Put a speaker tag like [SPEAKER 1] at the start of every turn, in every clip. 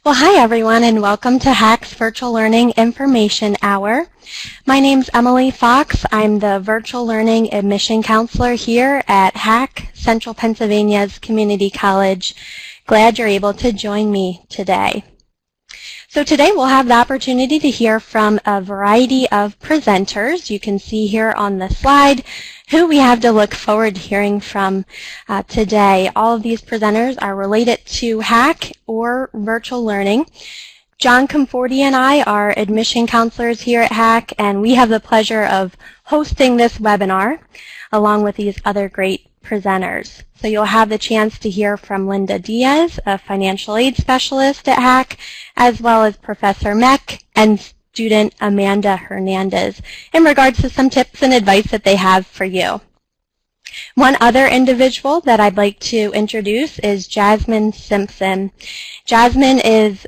[SPEAKER 1] Well, hi everyone, and welcome to HACC's Virtual Learning Information Hour. My name's Emily Fox. I'm the Virtual Learning Admission Counselor here at HACC, Central Pennsylvania's Community College. Glad you're able to join me today. So today we'll have the opportunity to hear from a variety of presenters. You can see here on the slide who we have to look forward to hearing from today. All of these presenters are related to HACC or virtual learning. John Comforti and I are admission counselors here at HACC, and we have the pleasure of hosting this webinar along with these other great presenters. So you'll have the chance to hear from Linda Diaz, a financial aid specialist at HACC, as well as Professor Meck and student Amanda Hernandez in regards to some tips and advice that they have for you. One other individual that I'd like to introduce is Jasmine Simpson. Jasmine is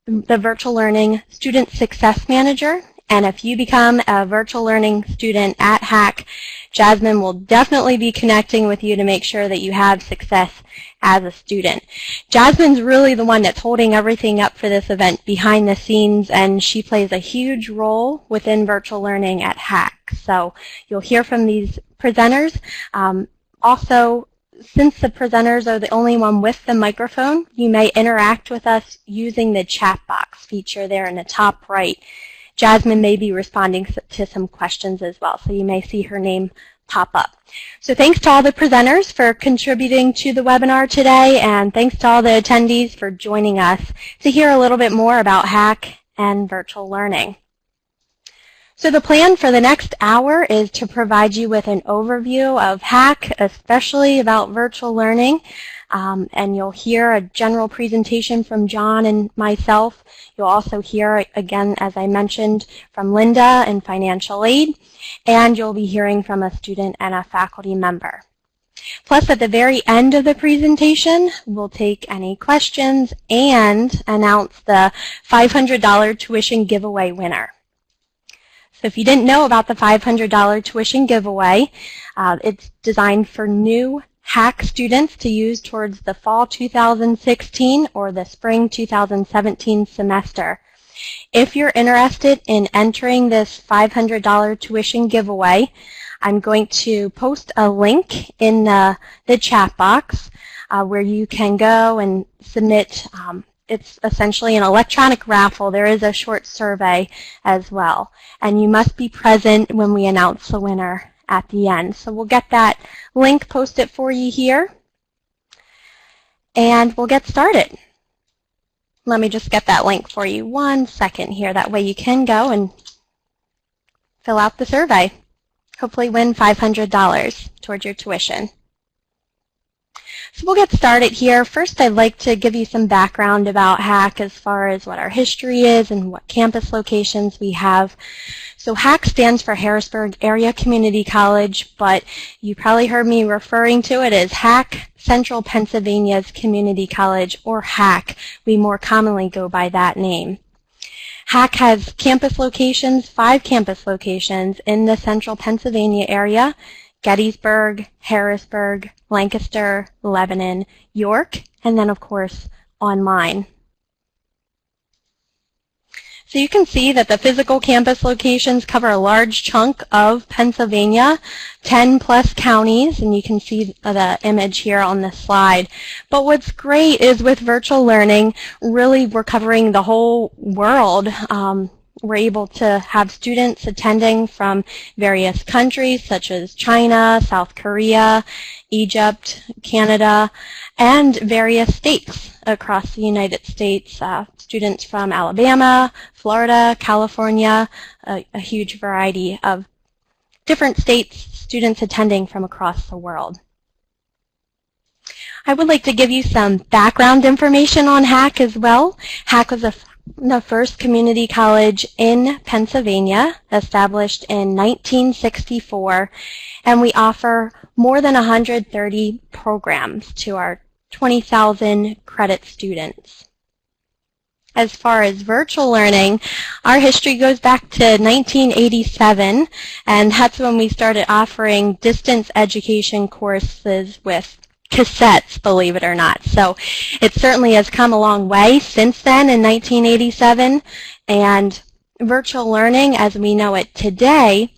[SPEAKER 1] the Virtual Learning Student Success Manager, and if you become a virtual learning student at HACC, Jasmine will definitely be connecting with you to make sure that you have success as a student. Jasmine's really the one that's holding everything up for this event behind the scenes, and she plays a huge role within virtual learning at HACC. So you'll hear from these presenters. Also, since the presenters are the only one with the microphone, you may interact with us using the chat box feature there in the top right. Jasmine may be responding to some questions as well, so you may see her name pop up. So thanks to all the presenters for contributing to the webinar today, and thanks to all the attendees for joining us to hear a little bit more about HACC and virtual learning. So the plan for the next hour is to provide you with an overview of HACC, especially about virtual learning. And you'll hear a general presentation from John and myself. You'll also hear, again, as I mentioned, from Linda in financial aid, and you'll be hearing from a student and a faculty member. Plus, at the very end of the presentation, we'll take any questions and announce the $500 tuition giveaway winner. So if you didn't know about the $500 tuition giveaway, it's designed for new HACC students to use towards the fall 2016 or the spring 2017 semester. If you're interested in entering this $500 tuition giveaway, I'm going to post a link in the chat box where you can go and submit. It's essentially an electronic raffle. There is a short survey as well. And you must be present when we announce the winner at the end. So we'll get that link posted for you here. And we'll get started. Let me just get that link for you 1 second here. That way you can go and fill out the survey. Hopefully win $500 towards your tuition. So we'll get started here. First, I'd like to give you some background about HACC as far as what our history is and what campus locations we have. So HACC stands for Harrisburg Area Community College, but you probably heard me referring to it as HACC Central Pennsylvania's Community College, or HACC. We more commonly go by that name. HACC has campus locations, 5 campus locations in the Central Pennsylvania area: Gettysburg, Harrisburg, Lancaster, Lebanon, York, and then, of course, online. So you can see that the physical campus locations cover a large chunk of Pennsylvania, 10+ counties, and you can see the image here on the slide. But what's great is with virtual learning, really we're covering the whole world. We're able to have students attending from various countries such as China, South Korea, Egypt, Canada, and various states across the United States. Students from Alabama, Florida, California, a huge variety of different states, students attending from across the world. I would like to give you some background information on HACC as well. HACC was the first community college in Pennsylvania, established in 1964, and we offer more than 130 programs to our 20,000 credit students. As far as virtual learning, our history goes back to 1987, and that's when we started offering distance education courses with cassettes, believe it or not. So it certainly has come a long way since then in 1987, and virtual learning as we know it today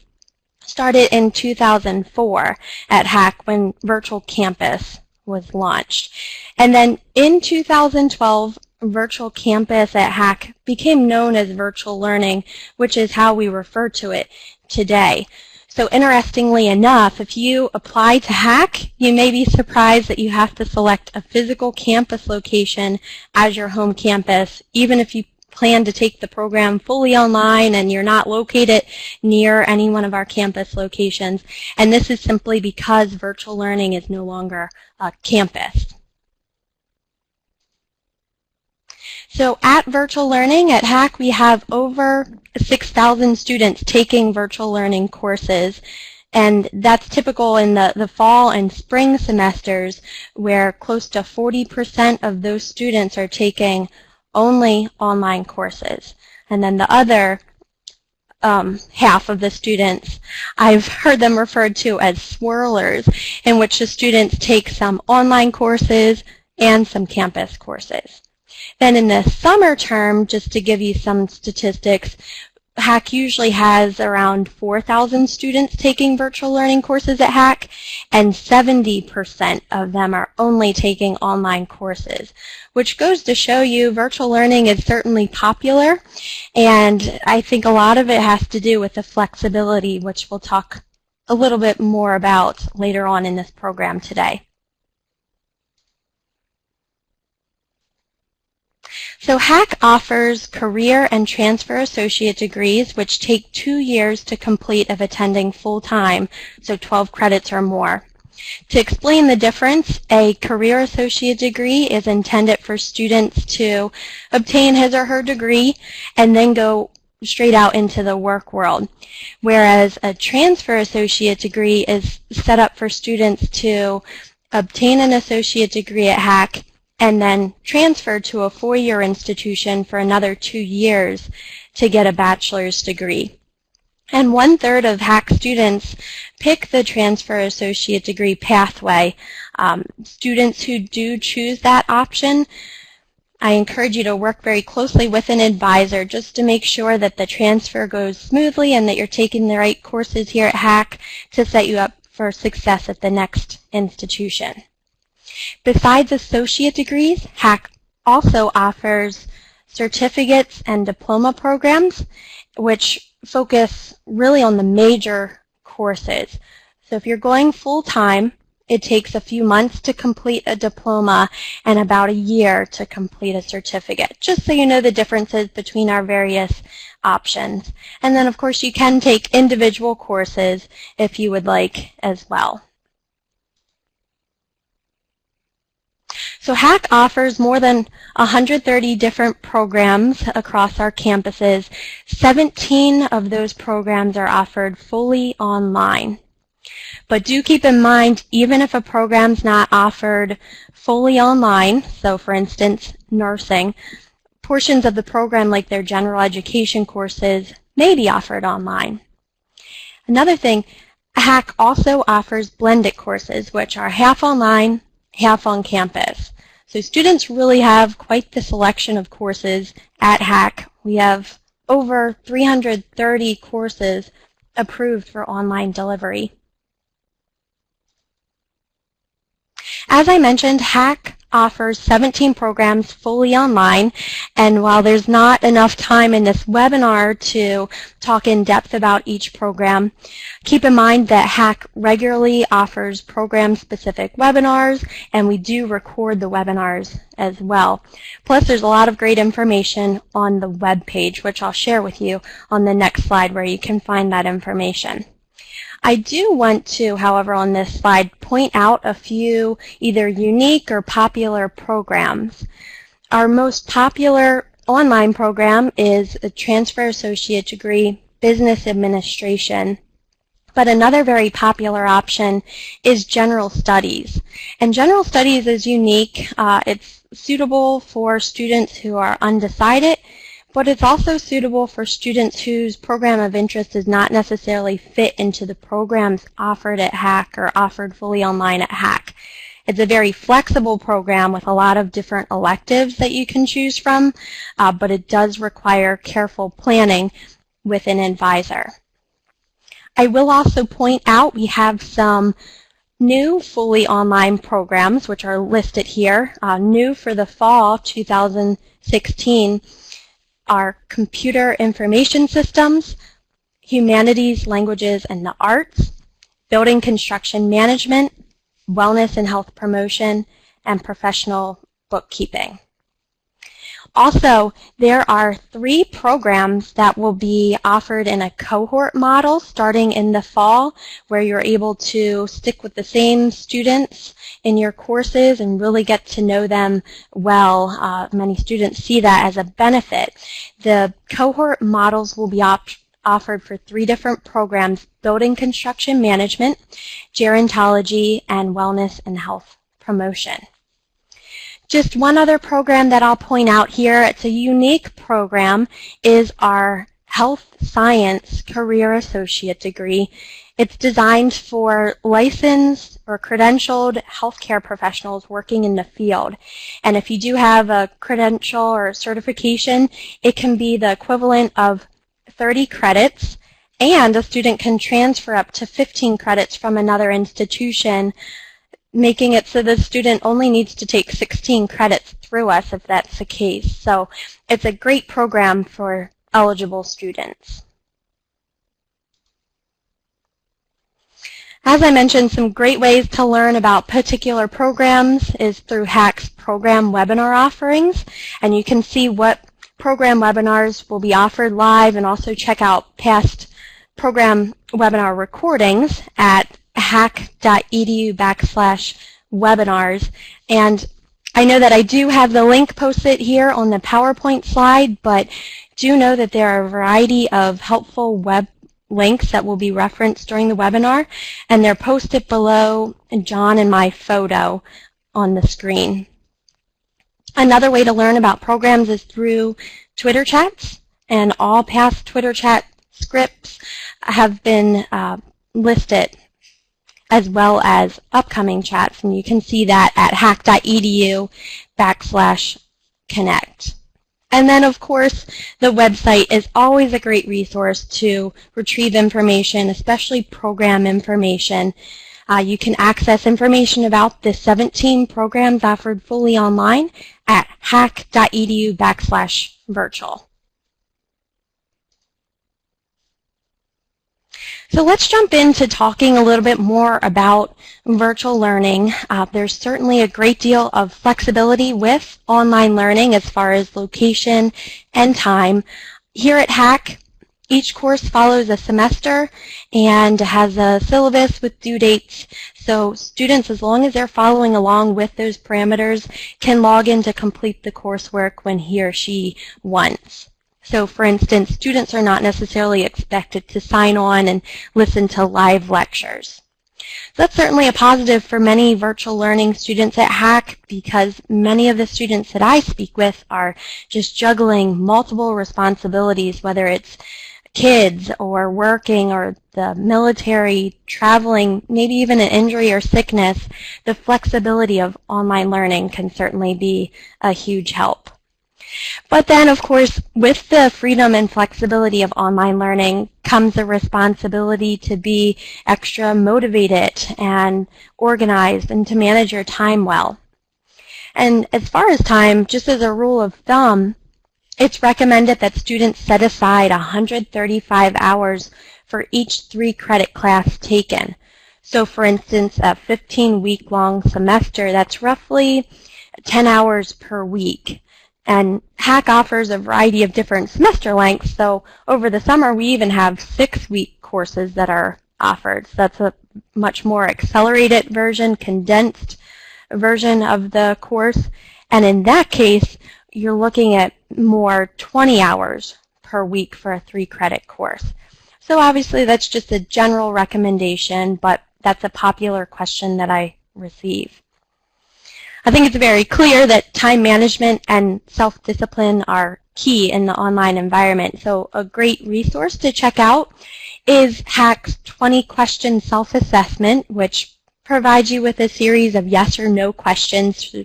[SPEAKER 1] started in 2004 at HACC when Virtual Campus was launched. And then in 2012, Virtual Campus at HACC became known as virtual learning, which is how we refer to it today. So interestingly enough, if you apply to HACC, you may be surprised that you have to select a physical campus location as your home campus, even if you plan to take the program fully online and you're not located near any one of our campus locations. And this is simply because virtual learning is no longer a campus. So at virtual learning at HACC, we have over 6,000 students taking virtual learning courses. And that's typical in the fall and spring semesters, where close to 40% of those students are taking only online courses. And then the other half of the students, I've heard them referred to as swirlers, in which the students take some online courses and some campus courses. Then in the summer term, just to give you some statistics, HACC usually has around 4,000 students taking virtual learning courses at HACC, and 70% of them are only taking online courses, which goes to show you virtual learning is certainly popular, and I think a lot of it has to do with the flexibility, which we'll talk a little bit more about later on in this program today. So HACC offers career and transfer associate degrees, which take 2 years to complete if attending full-time, so 12 credits or more. To explain the difference, a career associate degree is intended for students to obtain his or her degree and then go straight out into the work world, whereas a transfer associate degree is set up for students to obtain an associate degree at HACC and then transfer to a four-year institution for another 2 years to get a bachelor's degree. And 1/3 of HACC students pick the transfer associate degree pathway. Students who do choose that option, I encourage you to work very closely with an advisor just to make sure that the transfer goes smoothly and that you're taking the right courses here at HACC to set you up for success at the next institution. Besides associate degrees, HACC also offers certificates and diploma programs, which focus really on the major courses. So if you're going full-time, it takes a few months to complete a diploma and about a year to complete a certificate, just so you know the differences between our various options. And then, of course, you can take individual courses if you would like as well. So HACC offers more than 130 different programs across our campuses. 17 of those programs are offered fully online. But do keep in mind, even if a program's not offered fully online, so for instance, nursing, portions of the program like their general education courses may be offered online. Another thing, HACC also offers blended courses, which are half online, half on campus. So students really have quite the selection of courses at HACC. We have over 330 courses approved for online delivery. As I mentioned, HACC offers 17 programs fully online, and while there's not enough time in this webinar to talk in depth about each program, keep in mind that HACC regularly offers program-specific webinars, and we do record the webinars as well. Plus, there's a lot of great information on the web page, which I'll share with you on the next slide where you can find that information. I do want to, however, on this slide, point out a few either unique or popular programs. Our most popular online program is a Transfer Associate Degree, Business Administration. But another very popular option is General Studies. And General Studies is unique. It's suitable for students who are undecided, but it's also suitable for students whose program of interest does not necessarily fit into the programs offered at HACC or offered fully online at HACC. It's a very flexible program with a lot of different electives that you can choose from, but it does require careful planning with an advisor. I will also point out we have some new fully online programs which are listed here. New for the fall 2016 are Computer Information Systems, Humanities, Languages, and the Arts, Building Construction Management, Wellness and Health Promotion, and Professional Bookkeeping. Also, there are 3 programs that will be offered in a cohort model starting in the fall, where you're able to stick with the same students in your courses and really get to know them well. Many students see that as a benefit. The cohort models will be offered for 3 different programs: Building Construction Management, Gerontology, and Wellness and Health Promotion. Just one other program that I'll point out here, it's a unique program, is our Health Science Career Associate degree. It's designed for licensed or credentialed healthcare professionals working in the field. And if you do have a credential or certification, it can be the equivalent of 30 credits, and a student can transfer up to 15 credits from another institution, making it so the student only needs to take 16 credits through us if that's the case. So it's a great program for eligible students. As I mentioned, some great ways to learn about particular programs is through HACC's program webinar offerings, and you can see what program webinars will be offered live and also check out past program webinar recordings at hacc.edu/webinars. And I know that I do have the link posted here on the PowerPoint slide, but do know that there are a variety of helpful web links that will be referenced during the webinar, and they're posted below John and my photo on the screen. Another way to learn about programs is through Twitter chats, and all past Twitter chat scripts have been listed, as well as upcoming chats, and you can see that at hacc.edu/connect. And then, of course, the website is always a great resource to retrieve information, especially program information. You can access information about the 17 programs offered fully online at hacc.edu/virtual. So let's jump into talking a little bit more about virtual learning. There's certainly a great deal of flexibility with online learning as far as location and time. Here at HACC, each course follows a semester and has a syllabus with due dates. So students, as long as they're following along with those parameters, can log in to complete the coursework when he or she wants. So, for instance, students are not necessarily expected to sign on and listen to live lectures. So that's certainly a positive for many virtual learning students at HACC, because many of the students that I speak with are just juggling multiple responsibilities, whether it's kids or working or the military, traveling, maybe even an injury or sickness. The flexibility of online learning can certainly be a huge help. But then, of course, with the freedom and flexibility of online learning comes the responsibility to be extra motivated and organized and to manage your time well. And as far as time, just as a rule of thumb, it's recommended that students set aside 135 hours for each 3-credit class taken. So, for instance, a 15-week-long semester, that's roughly 10 hours per week. And HACC offers a variety of different semester lengths, so over the summer we even have 6-week courses that are offered. So that's a much more accelerated version, condensed version of the course. And in that case, you're looking at more 20 hours per week for a 3-credit course. So obviously that's just a general recommendation, but that's a popular question that I receive. I think it's very clear that time management and self-discipline are key in the online environment. So a great resource to check out is HACC's 20-question self-assessment, which provides you with a series of yes or no questions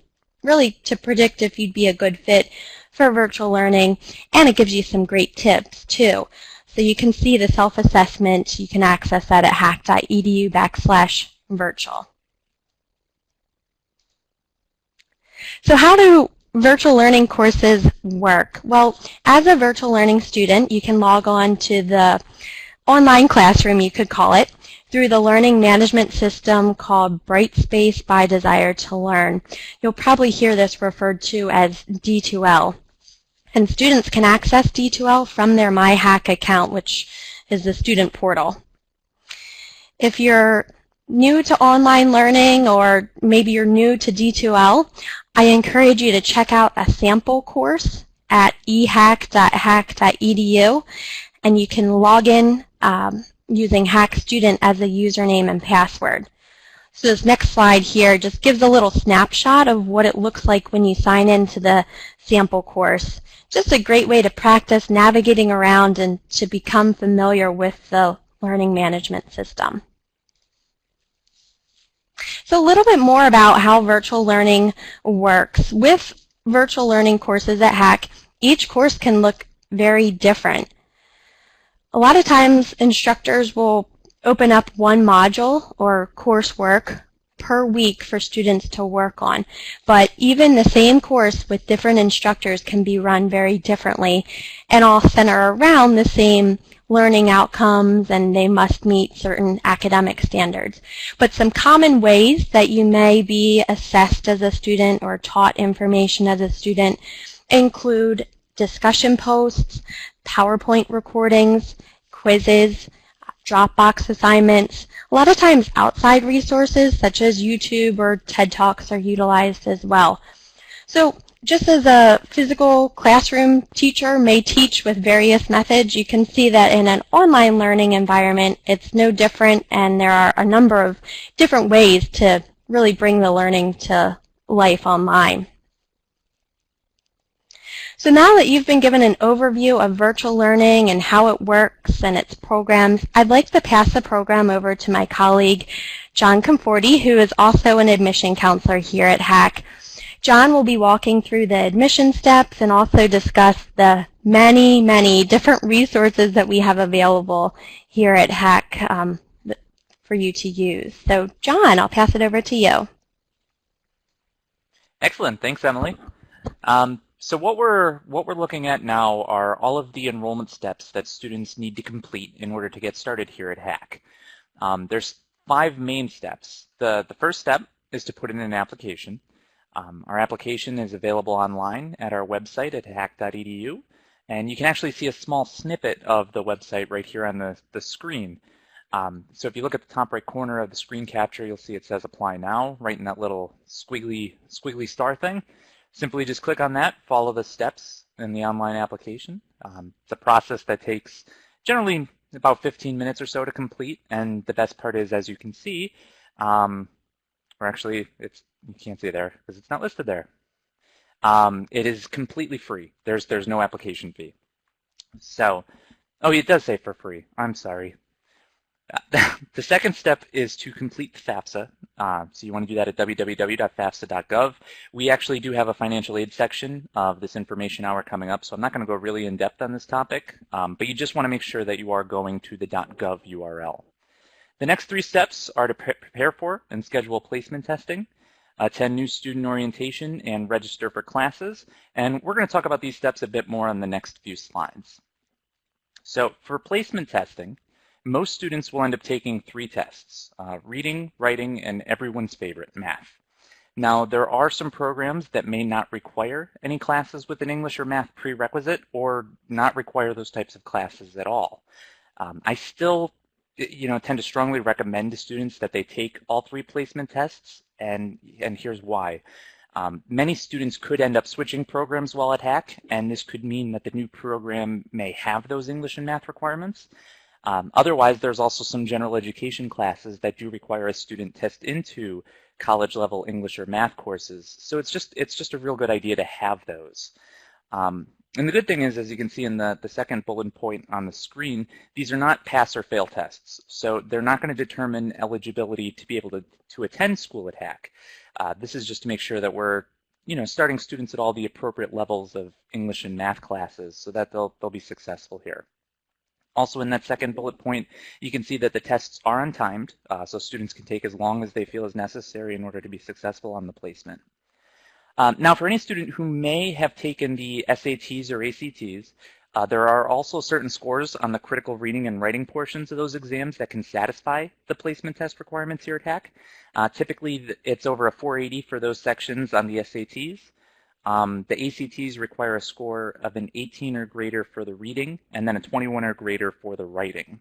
[SPEAKER 1] really to predict if you'd be a good fit for virtual learning, and it gives you some great tips too. So you can see the self-assessment. You can access that at hacc.edu/virtual. So how do virtual learning courses work? Well, as a virtual learning student, you can log on to the online classroom, you could call it, through the learning management system called Brightspace by Desire to Learn. You'll probably hear this referred to as D2L. And students can access D2L from their MyHACC account, which is the student portal. If you're new to online learning, or maybe you're new to D2L, I encourage you to check out a sample course at ehacc.hacc.edu, and you can log in using HACC Student as a username and password. So this next slide here just gives a little snapshot of what it looks like when you sign into the sample course. Just a great way to practice navigating around and to become familiar with the learning management system. So a little bit more about how virtual learning works. With virtual learning courses at HACC, each course can look very different. A lot of times instructors will open up one module or coursework per week for students to work on. But even the same course with different instructors can be run very differently and all center around the same learning outcomes, and they must meet certain academic standards. But some common ways that you may be assessed as a student or taught information as a student include discussion posts, PowerPoint recordings, quizzes, Dropbox assignments. A lot of times outside resources such as YouTube or TED Talks are utilized as well. So just as a physical classroom teacher may teach with various methods, you can see that in an online learning environment it's no different, and there are a number of different ways to really bring the learning to life online. So now that you've been given an overview of virtual learning and how it works and its programs, I'd like to pass the program over to my colleague, John Conforti, who is also an admission counselor here at HACC. John will be walking through the admission steps and also discuss the many, many different resources that we have available here at HACC for you to use. So John, I'll pass it over to you.
[SPEAKER 2] Excellent. Thanks, Emily. So what we're looking at now are all of the enrollment steps that students need to complete in order to get started here at HACC. There's 5 main steps. The first step is to put in an application. Our application is available online at our website at hacc.edu, and you can actually see a small snippet of the website right here on the screen. So if you look at the top right corner of the screen capture, you'll see it says Apply Now right in that little squiggly star thing. Simply just click on that, follow the steps in the online application. It's a process that takes generally about 15 minutes or so to complete, and the best part is, as you can see, or actually you can't see there because it's not listed there. It is completely free. There's no application fee. So, oh, it does say for free. I'm sorry. The second step is to complete the FAFSA. So you want to do that at www.fafsa.gov. We actually do have a financial aid section of this information hour coming up, so I'm not going to go really in depth on this topic, but you just want to make sure that you are going to the .gov URL. The next 3 steps are to prepare for and schedule placement testing, attend new student orientation, and register for classes. And we're going to talk about these steps a bit more on the next few slides. So for placement testing, most students will end up taking 3 tests, reading, writing, and everyone's favorite, math. Now, there are some programs that may not require any classes with an English or math prerequisite, or not require those types of classes at all. I still tend to strongly recommend to students that they take all 3 placement tests, and here's why. Many students could end up switching programs while at HACC, and this could mean that the new program may have those English and math requirements. Otherwise, there's also some general education classes that do require a student test into college-level English or math courses. So it's just a real good idea to have those. And the good thing is, as you can see in the second bullet point on the screen, these are not pass or fail tests. So they're not going to determine eligibility to be able to attend school at HACC. This is just to make sure that we're starting students at all the appropriate levels of English and math classes so that they'll be successful here. Also in that second bullet point, you can see that the tests are untimed, so students can take as long as they feel is necessary in order to be successful on the placement. Now, for any student who may have taken the SATs or ACTs, there are also certain scores on the critical reading and writing portions of those exams that can satisfy the placement test requirements here at HACC. Typically, it's over a 480 for those sections on the SATs. The ACTs require a score of an 18 or greater for the reading, and then a 21 or greater for the writing.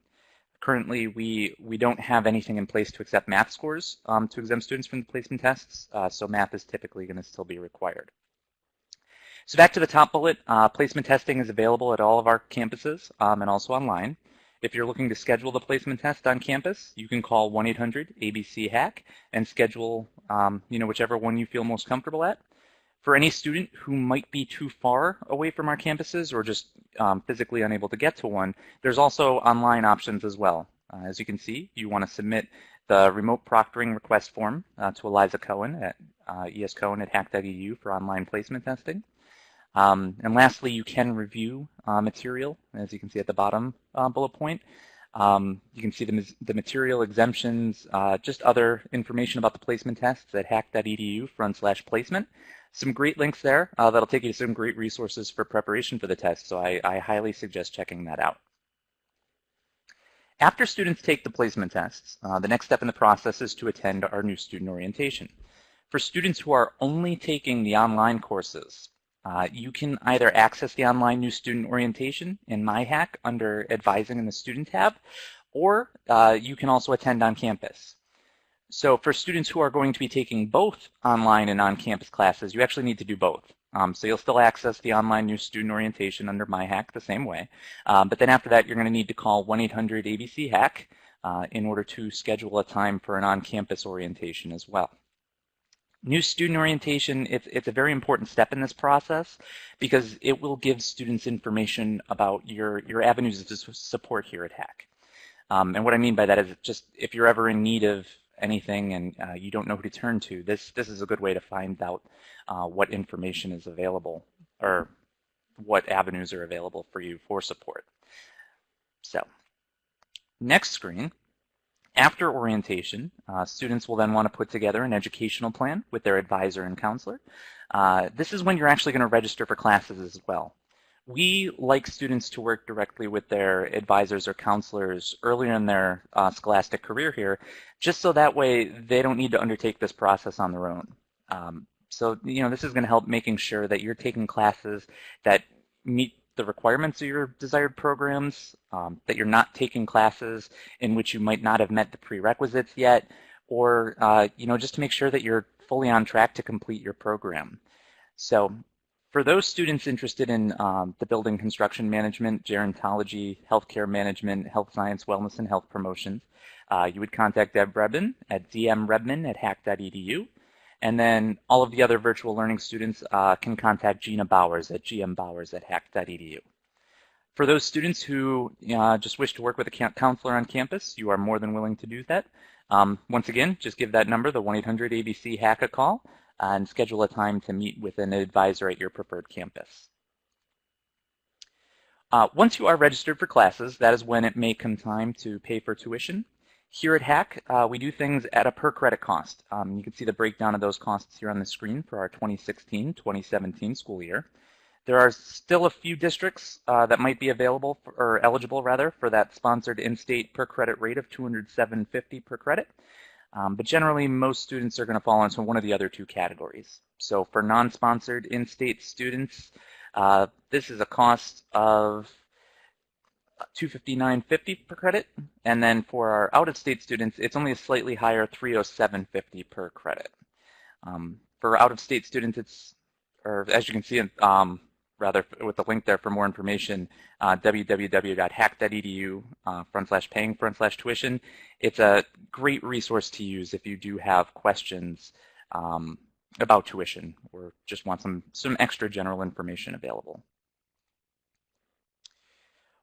[SPEAKER 2] Currently, we don't have anything in place to accept math scores to exempt students from the placement tests, so math is typically going to still be required. So back to the top bullet, placement testing is available at all of our campuses and also online. If you're looking to schedule the placement test on campus, you can call 1-800-ABC-HACC and schedule whichever one you feel most comfortable at. For any student who might be too far away from our campuses or just physically unable to get to one, there's also online options as well. As you can see, you want to submit the remote proctoring request form to Eliza Cohen at escohen@hacc.edu for online placement testing. And lastly, you can review material, as you can see at the bottom bullet point. You can see the material exemptions, just other information about the placement tests at hacc.edu/placement. Some great links there that'll take you to some great resources for preparation for the test, so I highly suggest checking that out. After students take the placement tests, the next step in the process is to attend our new student orientation. For students who are only taking the online courses, you can either access the online new student orientation in MyHACC under Advising in the Student tab, or you can also attend on campus. So for students who are going to be taking both online and on-campus classes, you actually need to do both. So you'll still access the online new student orientation under MyHACC the same way, but then after that you're going to need to call 1-800-ABC-HACC in order to schedule a time for an on-campus orientation as well. New student orientation, it's a very important step in this process because it will give students information about your avenues of support here at HACC. And what I mean by that is just if you're ever in need of anything and you don't know who to turn to, this is a good way to find out what information is available or what avenues are available for you for support. So, next screen. After orientation, students will then want to put together an educational plan with their advisor and counselor. This is when you're actually going to register for classes as well. We like students to work directly with their advisors or counselors earlier in their scholastic career here, just so that way they don't need to undertake this process on their own. So this is going to help making sure that you're taking classes that meet the requirements of your desired programs, that you're not taking classes in which you might not have met the prerequisites yet, or just to make sure that you're fully on track to complete your program. So for those students interested in the building construction management, gerontology, healthcare management, health science, wellness, and health promotions, you would contact Deb Redman at dmredman@hacc.edu. And then all of the other virtual learning students can contact Gina Bowers at gmbowers@hacc.edu. For those students who just wish to work with a counselor on campus, you are more than willing to do that. Once again, just give that number, the 1-800-ABC-HACC, a call and schedule a time to meet with an advisor at your preferred campus. Once you are registered for classes, that is when it may come time to pay for tuition. Here at HACC, we do things at a per credit cost. You can see the breakdown of those costs here on the screen for our 2016-2017 school year. There are still a few districts that might be available or eligible rather for that sponsored in-state per credit rate of $207.50 per credit. But generally, most students are going to fall into one of the other two categories. So for non-sponsored in-state students, this is a cost of $259.50 per credit, and then for our out-of-state students, it's only a slightly higher $307.50 per credit. For out-of-state students, as you can see, rather with the link there for more information, www.hacc.edu/paying/tuition. It's a great resource to use if you do have questions about tuition or just want some extra general information available.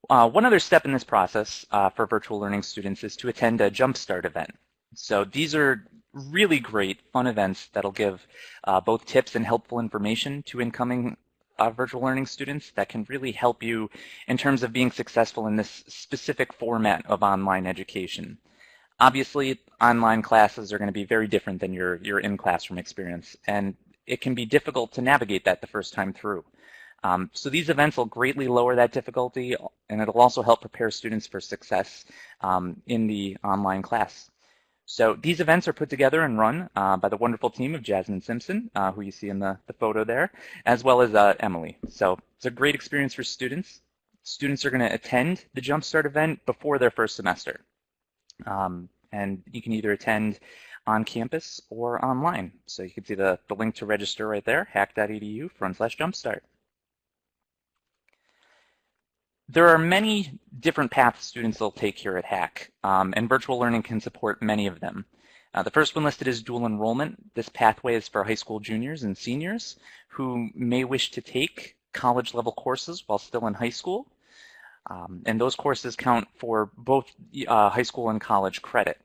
[SPEAKER 2] One other step in this process for virtual learning students is to attend a Jumpstart event. So these are really great, fun events that'll give both tips and helpful information to incoming virtual learning students that can really help you in terms of being successful in this specific format of online education. Obviously, online classes are going to be very different than your in-classroom experience, and it can be difficult to navigate that the first time through. So these events will greatly lower that difficulty, and it'll also help prepare students for success in the online class. So these events are put together and run by the wonderful team of Jasmine Simpson, who you see in the photo there, as well as Emily. So it's a great experience for students. Students are going to attend the Jumpstart event before their first semester. And you can either attend on campus or online. So you can see the link to register right there, hack.edu/jumpstart. There are many different paths students will take here at HACC, and virtual learning can support many of them. The first one listed is dual enrollment. This pathway is for high school juniors and seniors who may wish to take college-level courses while still in high school. And those courses count for both high school and college credit.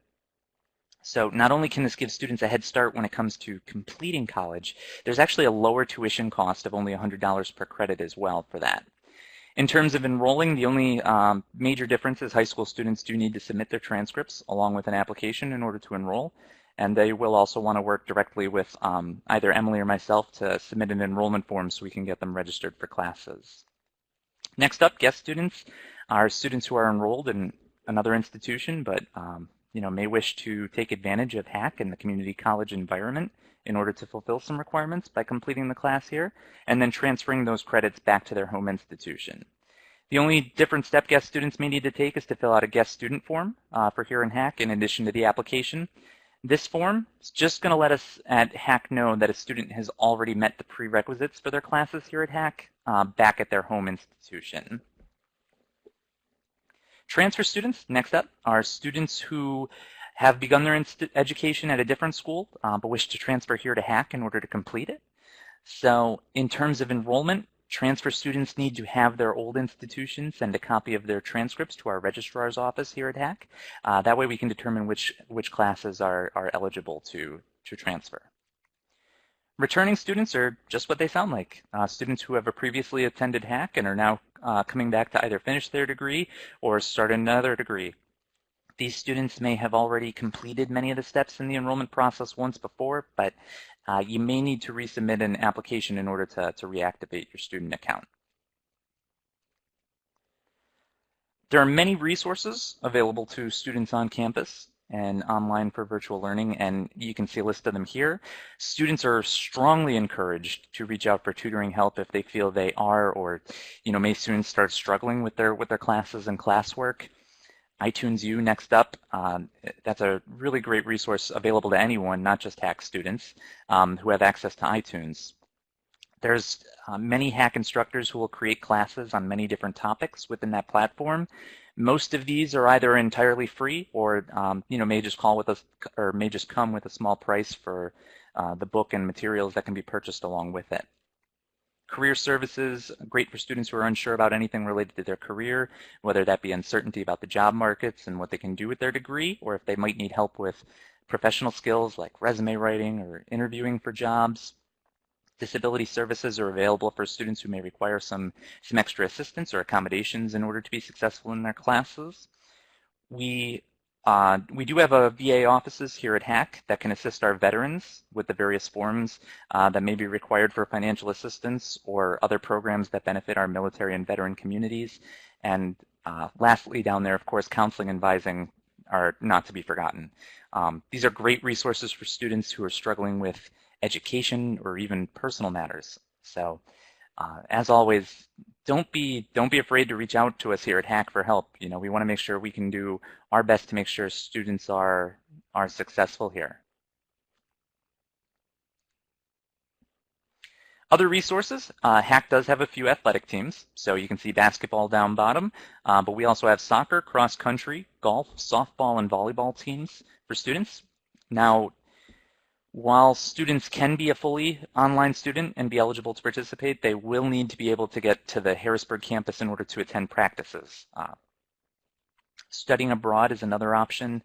[SPEAKER 2] So not only can this give students a head start when it comes to completing college, there's actually a lower tuition cost of only $100 per credit as well for that. In terms of enrolling, the only major difference is high school students do need to submit their transcripts along with an application in order to enroll, and they will also want to work directly with either Emily or myself to submit an enrollment form so we can get them registered for classes. Next up, guest students are students who are enrolled in another institution but may wish to take advantage of HACC and the community college environment in order to fulfill some requirements by completing the class here, and then transferring those credits back to their home institution. The only different step guest students may need to take is to fill out a guest student form for here in HACC in addition to the application. This form is just going to let us at HACC know that a student has already met the prerequisites for their classes here at HACC back at their home institution. Transfer students, next up, are students who have begun their education at a different school but wish to transfer here to HACC in order to complete it. So in terms of enrollment, transfer students need to have their old institution send a copy of their transcripts to our registrar's office here at HACC. That way we can determine which classes are eligible to transfer. Returning students are just what they sound like. Students who have previously attended HACC and are now coming back to either finish their degree or start another degree. These students may have already completed many of the steps in the enrollment process once before, but you may need to resubmit an application in order to reactivate your student account. There are many resources available to students on campus and online for virtual learning, and you can see a list of them here. Students are strongly encouraged to reach out for tutoring help if they feel they are or may soon start struggling with their classes and classwork. iTunes U, next up, that's a really great resource available to anyone, not just HACC students, who have access to iTunes. There's many HACC instructors who will create classes on many different topics within that platform. Most of these are either entirely free or may just come with a small price for the book and materials that can be purchased along with it. Career services, great for students who are unsure about anything related to their career, whether that be uncertainty about the job markets and what they can do with their degree, or if they might need help with professional skills like resume writing or interviewing for jobs. Disability services are available for students who may require some extra assistance or accommodations in order to be successful in their classes. We do have a VA offices here at HACC that can assist our veterans with the various forms that may be required for financial assistance or other programs that benefit our military and veteran communities. And lastly, down there, of course, counseling and advising are not to be forgotten. These are great resources for students who are struggling with education or even personal matters. So as always, don't be afraid to reach out to us here at HACC for help. We want to make sure we can do our best to make sure students are successful here. Other resources, HACC does have a few athletic teams, so you can see basketball down bottom, but we also have soccer, cross country, golf, softball, and volleyball teams for students. Now, While students can be a fully online student and be eligible to participate, they will need to be able to get to the Harrisburg campus in order to attend practices. Studying abroad is another option.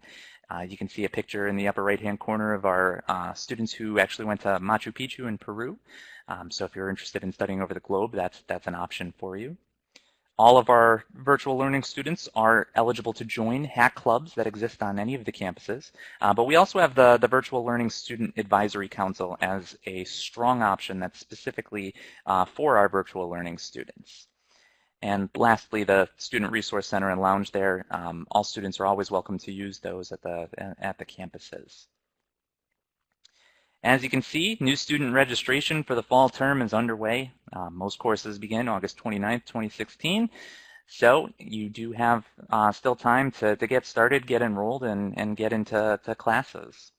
[SPEAKER 2] You can see a picture in the upper right-hand corner of our students who actually went to Machu Picchu in Peru. So if you're interested in studying over the globe, that's an option for you. All of our virtual learning students are eligible to join HACC clubs that exist on any of the campuses, but we also have the Virtual Learning Student Advisory Council as a strong option that's specifically for our virtual learning students. And lastly, the Student Resource Center and Lounge there, all students are always welcome to use those at the campuses. As you can see, new student registration for the fall term is underway. Most courses begin August 29th, 2016. So you do have still time to get started, get enrolled, and get into classes.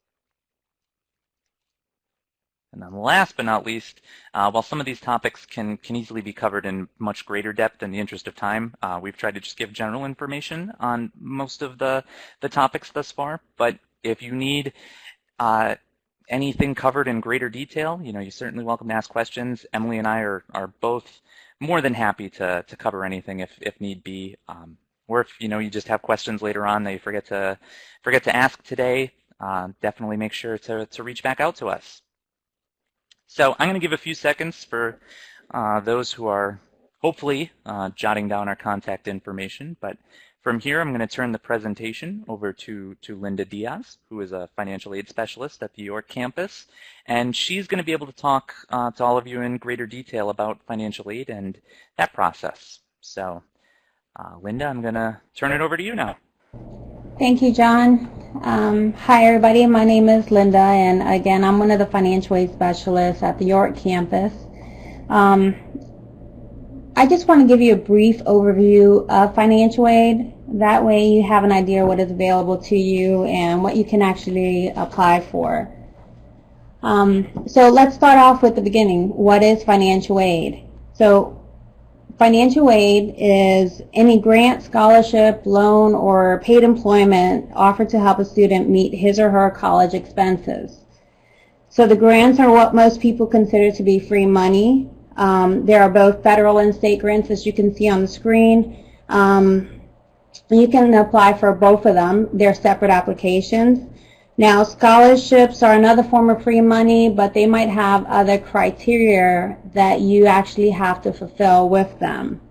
[SPEAKER 2] And then last but not least, while some of these topics can easily be covered in much greater depth in the interest of time, we've tried to just give general information on most of the topics thus far. But if you need anything covered in greater detail, you're certainly welcome to ask questions. Emily and I are both more than happy to cover anything if need be. Or if you just have questions later on that you forget to ask today, definitely make sure to reach back out to us. So I'm going to give a few seconds for those who are hopefully jotting down our contact information. But from here, I'm going to turn the presentation over to Linda Diaz, who is a financial aid specialist at the York campus. And she's going to be able to talk to all of you in greater detail about financial aid and that process. So Linda, I'm going to turn it over to you now.
[SPEAKER 3] Thank you, John. Hi, everybody. My name is Linda, and again, I'm one of the financial aid specialists at the York campus. I just want to give you a brief overview of financial aid. That way you have an idea what is available to you and what you can actually apply for. So let's start off with the beginning. What is financial aid? So financial aid is any grant, scholarship, loan, or paid employment offered to help a student meet his or her college expenses. So the grants are what most people consider to be free money. There are both federal and state grants, as you can see on the screen. You can apply for both of them. They're separate applications. Now, scholarships are another form of free money, but they might have other criteria that you actually have to fulfill with them.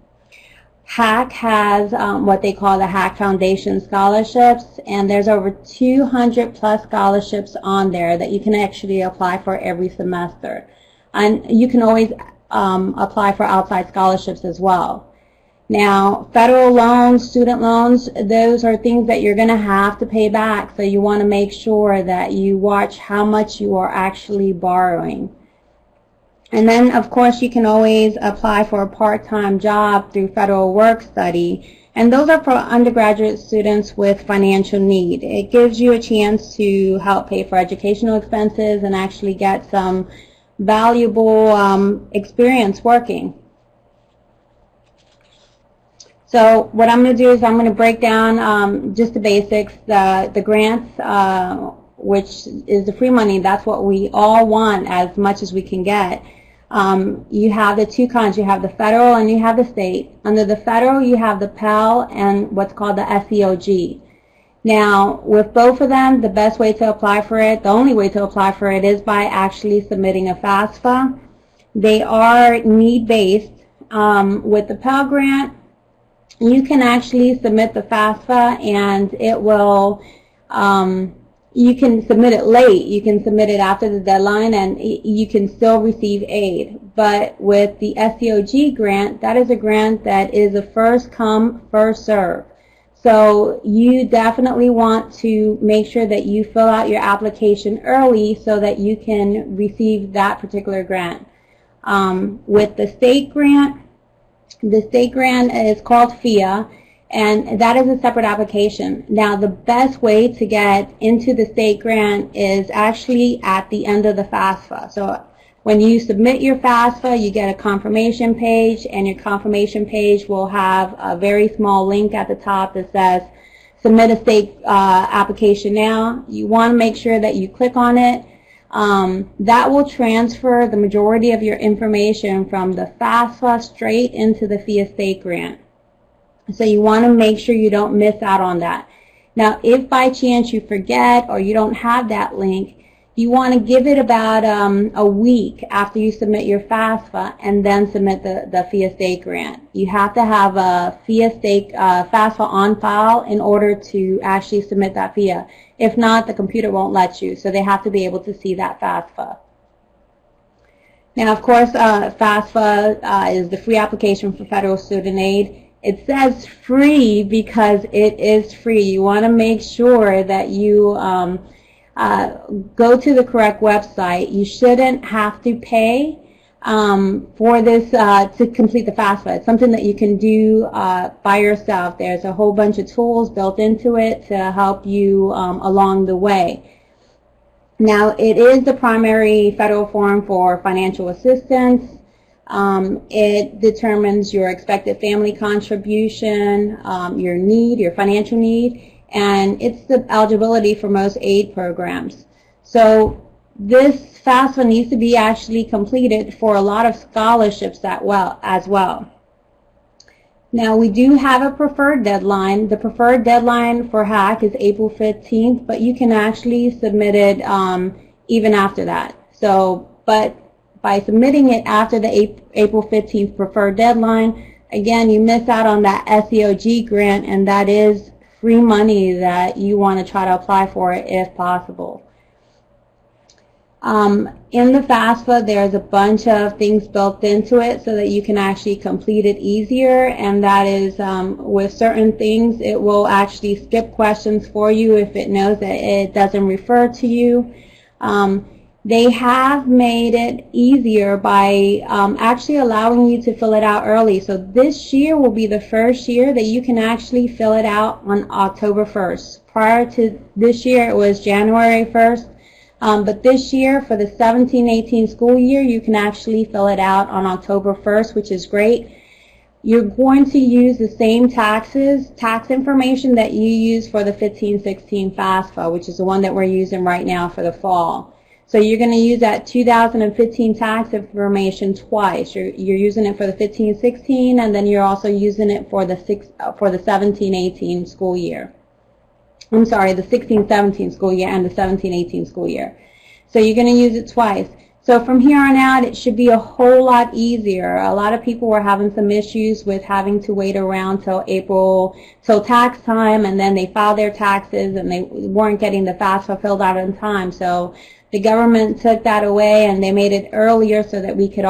[SPEAKER 3] HACC has what they call the HACC Foundation scholarships, and there's over 200 plus scholarships on there that you can actually apply for every semester. And you can always apply for outside scholarships as well. Now, federal loans, student loans, those are things that you're going to have to pay back, so you want to make sure that you watch how much you are actually borrowing. And then, of course, you can always apply for a part-time job through Federal Work Study, and those are for undergraduate students with financial need. It gives you a chance to help pay for educational expenses and actually get some valuable experience working. So what I'm going to do is I'm going to break down just the basics. The grants, which is the free money, that's what we all want as much as we can get. You have the two kinds. You have the federal and you have the state. Under the federal, you have the Pell and what's called the SEOG. Now, with both of them, the best way to apply for it, the only way to apply for it, is by actually submitting a FAFSA. They are need-based. With the Pell Grant, you can actually submit the FAFSA and it will, you can submit it late. You can submit it after the deadline and you can still receive aid. But with the SEOG grant, that is a grant that is a first come, first serve. So you definitely want to make sure that you fill out your application early so that you can receive that particular grant. With the state grant is called PHEAA, and that is a separate application. Now, the best way to get into the state grant is actually at the end of the FAFSA. So when you submit your FAFSA, you get a confirmation page, and your confirmation page will have a very small link at the top that says, submit a state application now. You want to make sure that you click on it. that will transfer the majority of your information from the FAFSA straight into the PHEAA state grant. So you want to make sure you don't miss out on that. Now, if by chance you forget or you don't have that link, you want to give it about a week after you submit your FAFSA and then submit the PHEAA state grant. You have to have a PHEAA state FAFSA on file in order to actually submit that PHEAA. If not, the computer won't let you, so they have to be able to see that FAFSA. Now, of course, FAFSA is the free application for federal student aid. It says free because it is free. You want to make sure that you go to the correct website. You shouldn't have to pay for this to complete the FAFSA. It's something that you can do by yourself. There's a whole bunch of tools built into it to help you along the way. Now, it is the primary federal form for financial assistance. It determines your expected family contribution, your need, your financial need, and it's the eligibility for most aid programs. So this FAFSA needs to be actually completed for a lot of scholarships as well. Now, we do have a preferred deadline. The preferred deadline for HACC is April 15th, but you can actually submit it even after that. But by submitting it after the April 15th preferred deadline, again, you miss out on that SEOG grant, and that is free money that you want to try to apply for if possible. In the FAFSA, there's a bunch of things built into it so that you can actually complete it easier, and that is with certain things, it will actually skip questions for you if it knows that it doesn't refer to you. They have made it easier by actually allowing you to fill it out early. So this year will be the first year that you can actually fill it out on October 1st. Prior to this year, it was January 1st. But this year, for the 17-18 school year, you can actually fill it out on October 1st, which is great. You're going to use the same tax information that you use for the 15-16 FAFSA, which is the one that we're using right now for the fall. So you're going to use that 2015 tax information twice. You're using it for the 15-16, and then you're also using it for the 17-18 school year. I'm sorry, the 16-17 school year and the 17-18 school year. So you're going to use it twice. So from here on out, it should be a whole lot easier. A lot of people were having some issues with having to wait around till tax time, and then they filed their taxes and they weren't getting the FAFSA filled out in time. So the government took that away, and they made it earlier so that we could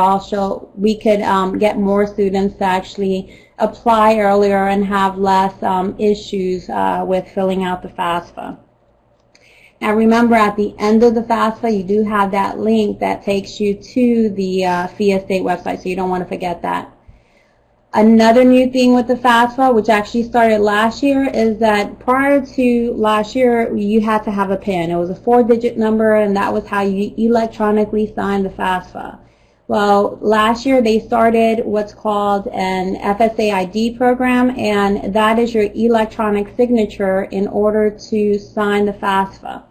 [SPEAKER 3] get more students to actually apply earlier and have less issues with filling out the FAFSA. Now remember, at the end of the FAFSA, you do have that link that takes you to the PHEAA state website, so you don't want to forget that. Another new thing with the FAFSA, which actually started last year, is that prior to last year, you had to have a PIN. It was a 4-digit number, and that was how you electronically signed the FAFSA. Well, last year they started what's called an FSA ID program, and that is your electronic signature in order to sign the FAFSA.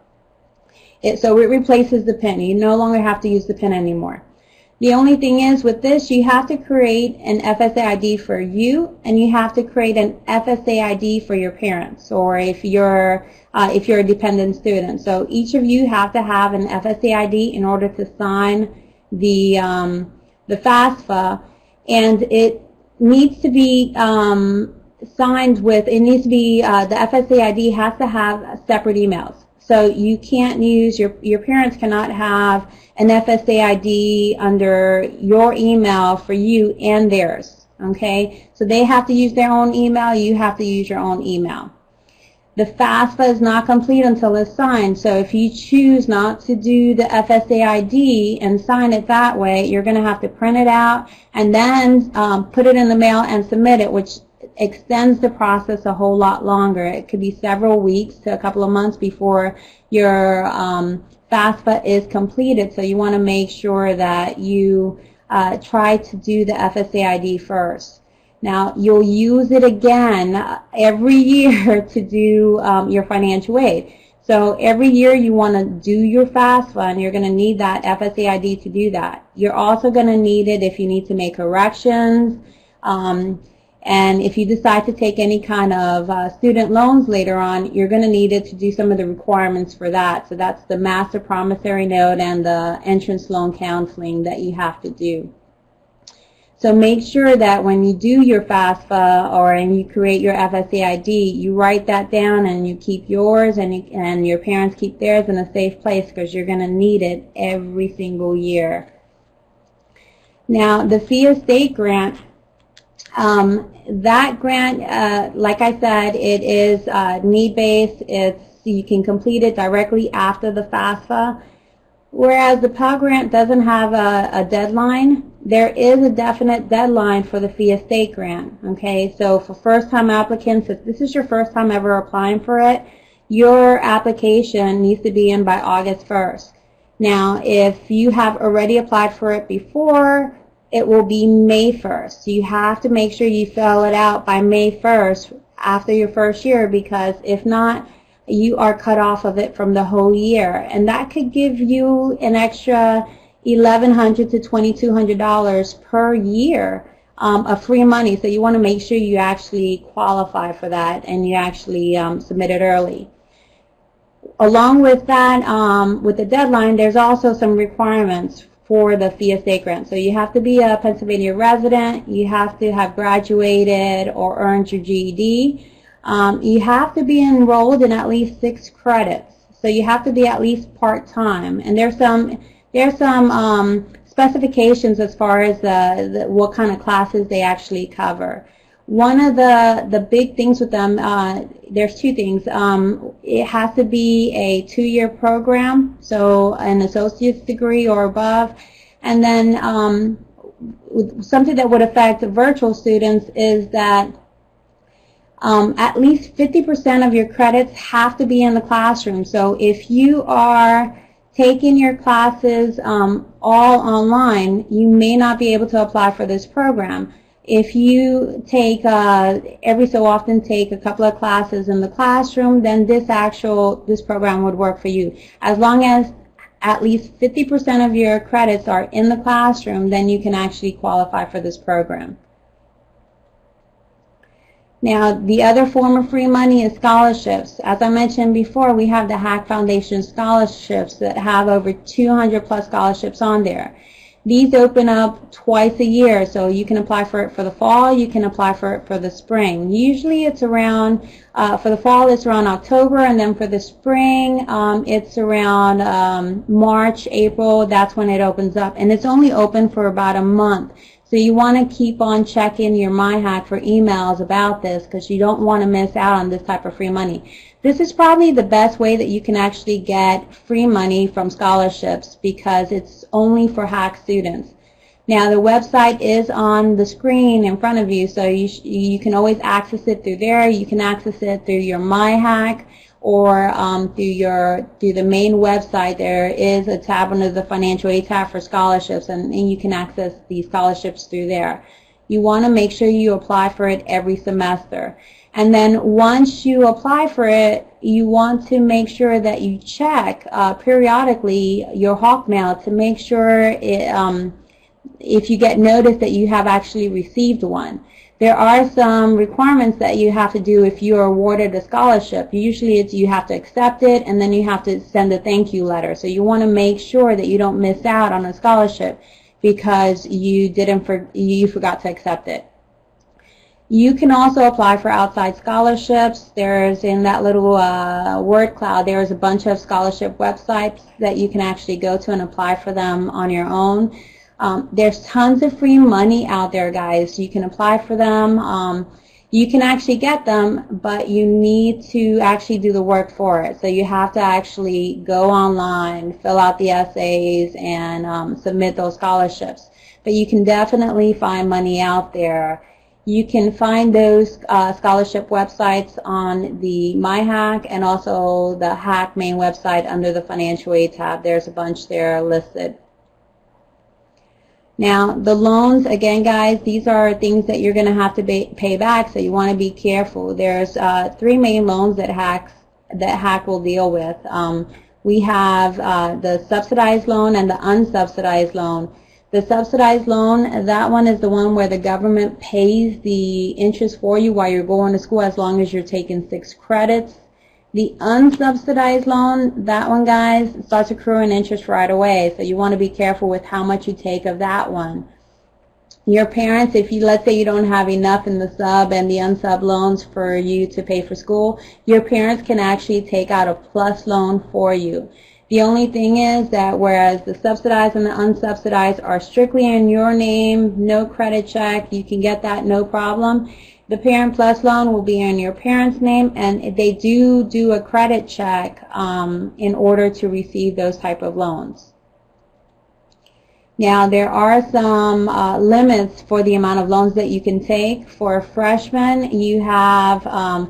[SPEAKER 3] So it replaces the PIN. You no longer have to use the PIN anymore. The only thing is, with this, you have to create an FSA ID for you, and you have to create an FSA ID for your parents, or if you're a dependent student. So each of you have to have an FSA ID in order to sign the FAFSA, and it needs to be signed with. It needs to be the FSA ID has to have separate emails. So you can't use your parents cannot have an FSA ID under your email for you and theirs. Okay, so they have to use their own email. You have to use your own email. The FAFSA is not complete until it's signed. So if you choose not to do the FSA ID and sign it that way, you're going to have to print it out and then put it in the mail and submit it, which extends the process a whole lot longer. It could be several weeks to a couple of months before your FAFSA is completed. So you want to make sure that you try to do the FSA ID first. Now, you'll use it again every year to do your financial aid. So every year you want to do your FAFSA, and you're going to need that FSA ID to do that. You're also going to need it if you need to make corrections, and if you decide to take any kind of student loans later on, you're going to need it to do some of the requirements for that. So that's the master promissory note and the entrance loan counseling that you have to do. So make sure that when you do your FAFSA and you create your FSA ID, you write that down and you keep yours, and your parents keep theirs in a safe place, because you're going to need it every single year. Now, the PHEAA state grant, that grant, like I said, it is need-based. You can complete it directly after the FAFSA. Whereas the Pell Grant doesn't have a deadline, there is a definite deadline for the PHEAA state grant. Okay, so for first-time applicants, if this is your first time ever applying for it, your application needs to be in by August 1st. Now, if you have already applied for it before, it will be May 1st. You have to make sure you fill it out by May 1st after your first year, because if not, you are cut off of it from the whole year. And that could give you an extra $1,100 to $2,200 per year of free money. So you want to make sure you actually qualify for that and you actually submit it early. Along with that, with the deadline, there's also some requirements for the PHEAA state grant. So you have to be a Pennsylvania resident, you have to have graduated or earned your GED, you have to be enrolled in at least 6 credits. So you have to be at least part-time. And there's some specifications as far as what kind of classes they actually cover. One of the big things with them, there's 2 things. It has to be a 2-year program, so an associate's degree or above. And then something that would affect virtual students is that at least 50% of your credits have to be in the classroom. So if you are taking your classes all online, you may not be able to apply for this program. If you take, every so often take a couple of classes in the classroom, then this program would work for you. As long as at least 50% of your credits are in the classroom, then you can actually qualify for this program. Now, the other form of free money is scholarships. As I mentioned before, we have the HACC Foundation scholarships that have over 200 plus scholarships on there. These open up twice a year, so you can apply for it for the fall, you can apply for it for the spring. Usually it's around, for the fall it's around October, and then for the spring it's around March, April, that's when it opens up. And it's only open for about a month. So you want to keep on checking your MyHACC for emails about this, because you don't want to miss out on this type of free money. This is probably the best way that you can actually get free money from scholarships, because it's only for HACC students. Now, the website is on the screen in front of you, so you can always access it through there. You can access it through your MyHACC, or through the main website. There is a tab under the financial aid tab for scholarships, and you can access these scholarships through there. You want to make sure you apply for it every semester. And then once you apply for it, you want to make sure that you check periodically your HACC mail to make sure if you get notice that you have actually received one. There are some requirements that you have to do if you are awarded a scholarship. Usually you have to accept it, and then you have to send a thank you letter. So you want to make sure that you don't miss out on a scholarship because you forgot to accept it. You can also apply for outside scholarships. There's, in that little word cloud, there's a bunch of scholarship websites that you can actually go to and apply for them on your own. There's tons of free money out there, guys. You can apply for them. You can actually get them, but you need to actually do the work for it. So you have to actually go online, fill out the essays, and submit those scholarships. But you can definitely find money out there. You can find those scholarship websites on the MyHACC and also the HACC main website under the financial aid tab. There's a bunch there listed. Now, the loans, again, guys, these are things that you're going to have to pay back, so you want to be careful. There's 3 main loans that HACC that HACC will deal with. We have the subsidized loan and the unsubsidized loan. The subsidized loan, that one is the one where the government pays the interest for you while you're going to school as long as you're taking 6 credits. The unsubsidized loan, that one, guys, starts accruing interest right away, so you want to be careful with how much you take of that one. Your parents, if you, let's say you don't have enough in the sub and the unsub loans for you to pay for school, your parents can actually take out a plus loan for you. The only thing is that whereas the subsidized and the unsubsidized are strictly in your name, no credit check, you can get that no problem. The Parent Plus loan will be in your parent's name, and they do a credit check in order to receive those type of loans. Now, there are some limits for the amount of loans that you can take. For a freshman, you have,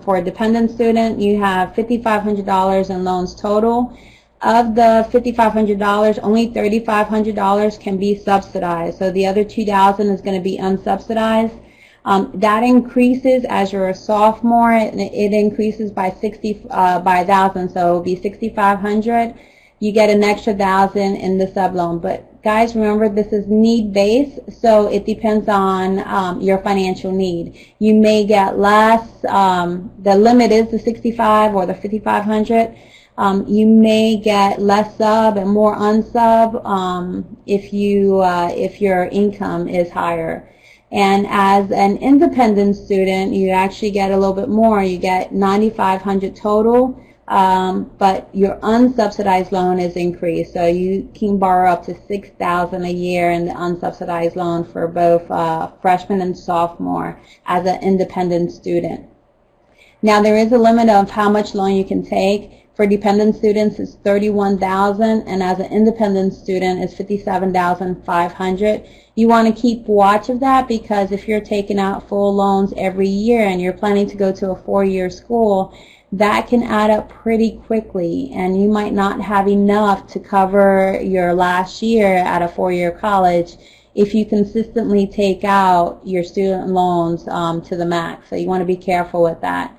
[SPEAKER 3] for a dependent student, you have $5,500 in loans total. Of the $5,500, only $3,500 can be subsidized. So the other $2,000 is going to be unsubsidized. That increases as you're a sophomore. It increases by 1,000, so it'll be $6,500. You get an extra $1,000 in the sub loan. But guys, remember this is need-based, so it depends on your financial need. You may get less. The limit is the 65 or the 5,500. You may get less sub and more unsub if your income is higher. And as an independent student, you actually get a little bit more. You get $9,500 total, but your unsubsidized loan is increased. So you can borrow up to $6,000 a year in the unsubsidized loan for both freshman and sophomore as an independent student. Now, there is a limit of how much loan you can take. For dependent students, it's $31,000, and as an independent student, it's $57,500. You want to keep watch of that, because if you're taking out full loans every year and you're planning to go to a 4-year school, that can add up pretty quickly, and you might not have enough to cover your last year at a 4-year college if you consistently take out your student loans to the max. So you want to be careful with that.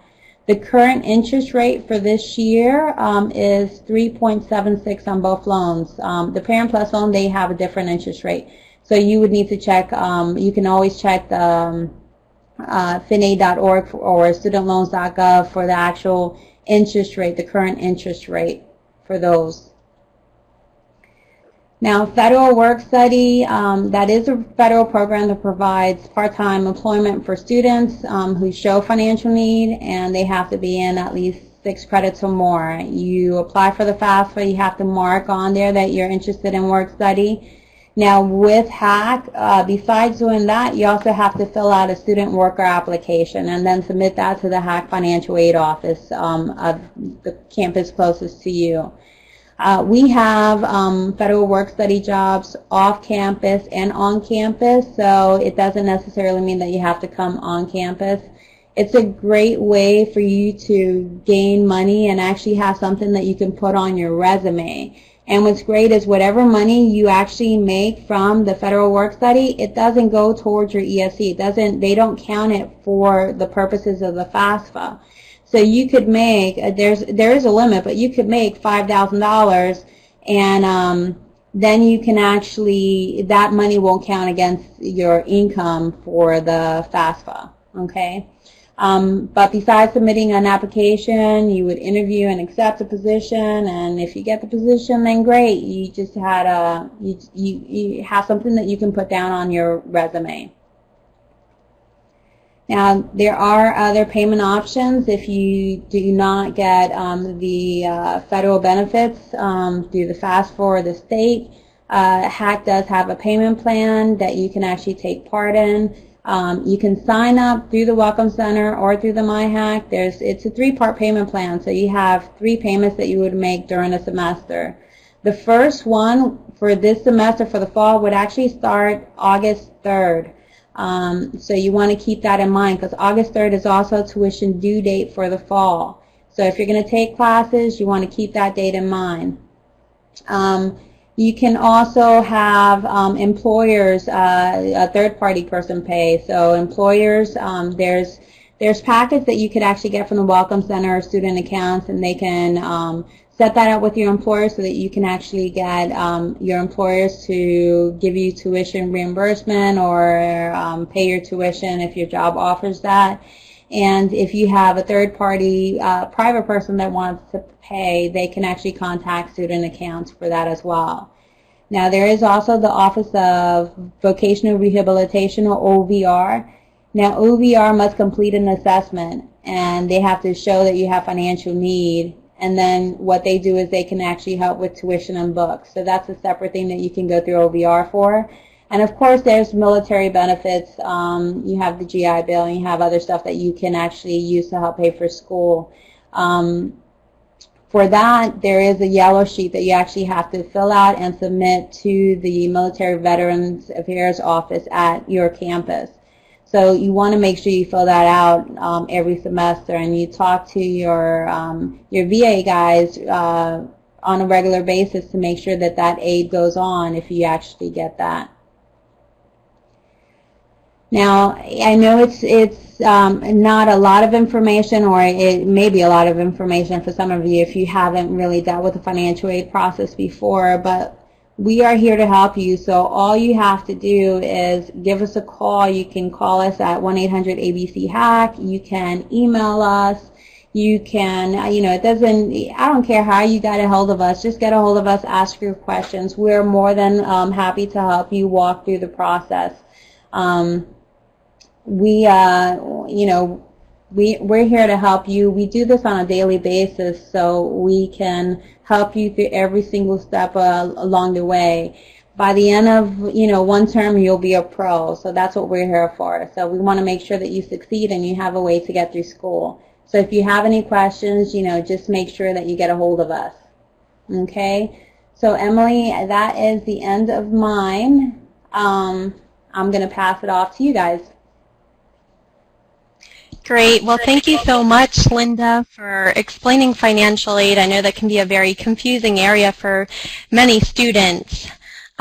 [SPEAKER 3] The current interest rate for this year is 3.76 on both loans. The Parent Plus loan, they have a different interest rate. So you would need to check, you can always check the FINA.org or studentloans.gov for the actual interest rate, the current interest rate for those. Now, Federal Work Study, that is a federal program that provides part-time employment for students who show financial need, and they have to be in at least 6 credits or more. You apply for the FAFSA, you have to mark on there that you're interested in work study. Now, with HACC, besides doing that, you also have to fill out a student worker application and then submit that to the HACC Financial Aid Office of the campus closest to you. We have federal work study jobs off campus and on campus, so it doesn't necessarily mean that you have to come on campus. It's a great way for you to gain money and actually have something that you can put on your resume. And what's great is whatever money you actually make from the federal work study, it doesn't go towards your ESC. They don't count it for the purposes of the FAFSA. So you could make, there is a limit, but you could make $5,000, and then you can actually, that money won't count against your income for the FAFSA, okay? But besides submitting an application, you would interview and accept a position, and if you get the position, then great. You just had you have something that you can put down on your resume. Now, there are other payment options if you do not get the federal benefits through the FAFSA or the state. HACC does have a payment plan that you can actually take part in. You can sign up through the Welcome Center or through the MyHACC. It's a 3-part payment plan, so you have 3 payments that you would make during a semester. The first one for this semester for the fall would actually start August 3rd. So you want to keep that in mind, because August 3rd is also tuition due date for the fall. So if you're going to take classes, you want to keep that date in mind. You can also have employers, a third-party person pay. So employers, there's There's packets that you could actually get from the Welcome Center or student accounts, and they can set that up with your employer so that you can actually get your employers to give you tuition reimbursement or pay your tuition if your job offers that. And if you have a third-party private person that wants to pay, they can actually contact student accounts for that as well. Now, there is also the Office of Vocational Rehabilitation, or OVR. Now, OVR must complete an assessment, and they have to show that you have financial need. And then what they do is they can actually help with tuition and books. So that's a separate thing that you can go through OVR for. And of course, there's military benefits. You have the GI Bill, and you have other stuff that you can actually use to help pay for school. For that, there is a yellow sheet that you actually have to fill out and submit to the Military Veterans Affairs Office at your campus. So you want to make sure you fill that out every semester, and you talk to your VA guys on a regular basis to make sure that that aid goes on if you actually get that. Now, I know it's not a lot of information, or it may be a lot of information for some of you if you haven't really dealt with the financial aid process before, but we are here to help you. So all you have to do is give us a call. You can call us at 1-800-ABC-HACC. You can email us. You can, it doesn't, I don't care how you got a hold of us. Just get a hold of us, ask your questions. We're more than happy to help you walk through the process. We're here to help you. We do this on a daily basis, so we can help you through every single step along the way. By the end of, one term, you'll be a pro. So that's what we're here for. So we want to make sure that you succeed and you have a way to get through school. So if you have any questions, just make sure that you get a hold of us. Okay? So Emily, that is the end of mine. I'm going to pass it off to you guys.
[SPEAKER 1] Great. Well, thank you so much, Linda, for explaining financial aid. I know that can be a very confusing area for many students.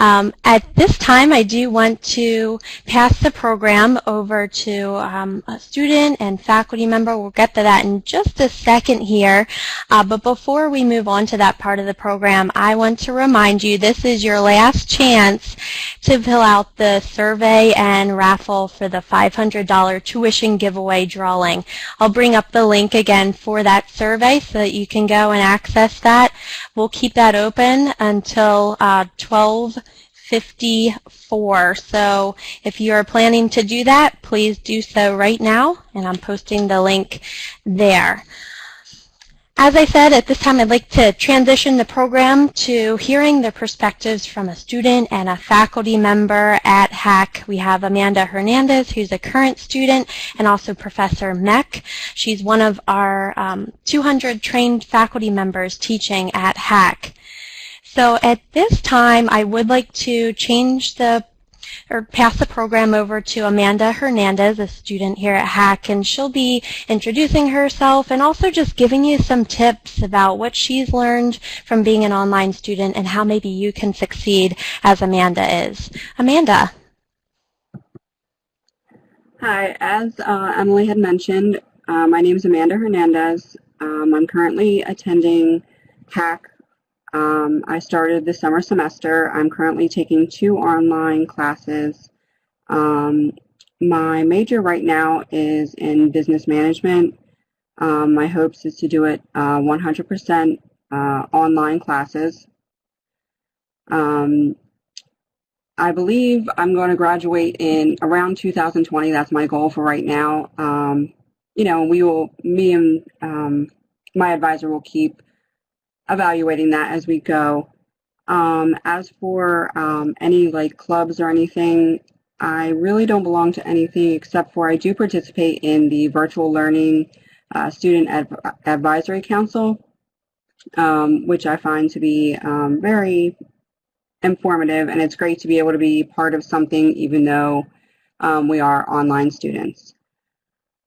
[SPEAKER 1] At this time, I do want to pass the program over to a student and faculty member. We'll get to that in just a second here. But before we move on to that part of the program, I want to remind you this is your last chance to fill out the survey and raffle for the $500 tuition giveaway drawing. I'll bring up the link again for that survey so that you can go and access that. We'll keep that open until 12:54. So if you are planning to do that, please do so right now, and I'm posting the link there. As I said, at this time I'd like to transition the program to hearing the perspectives from a student and a faculty member at HACC. We have Amanda Hernandez, who's a current student, and also Professor Meck. She's one of our 200 trained faculty members teaching at HACC. So at this time, I would like to pass the program over to Amanda Hernandez, a student here at HACC, and she'll be introducing herself and also just giving you some tips about what she's learned from being an online student and how maybe you can succeed as Amanda is. Amanda.
[SPEAKER 4] Hi, as Emily had mentioned, my name is Amanda Hernandez. I'm currently attending HACC. I started the summer semester. I'm currently taking 2 online classes. My major right now is in business management. My hopes is to do it 100% online classes. I believe I'm going to graduate in around 2020. That's my goal for right now. Me and my advisor will keep evaluating that as we go. As for any clubs or anything, I really don't belong to anything except for I do participate in the Virtual Learning Student Advisory Council, which I find to be very informative, and it's great to be able to be part of something even though we are online students.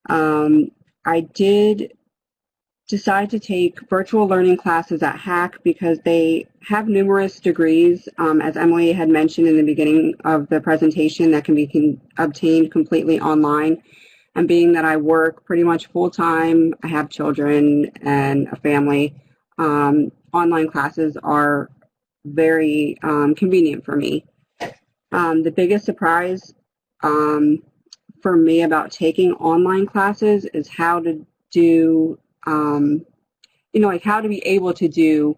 [SPEAKER 4] I did decide to take virtual learning classes at HACC because they have numerous degrees, as Emily had mentioned in the beginning of the presentation, that can be obtained completely online. And being that I work pretty much full-time, I have children and a family, online classes are very convenient for me. The biggest surprise for me about taking online classes is how to do, like how to be able to do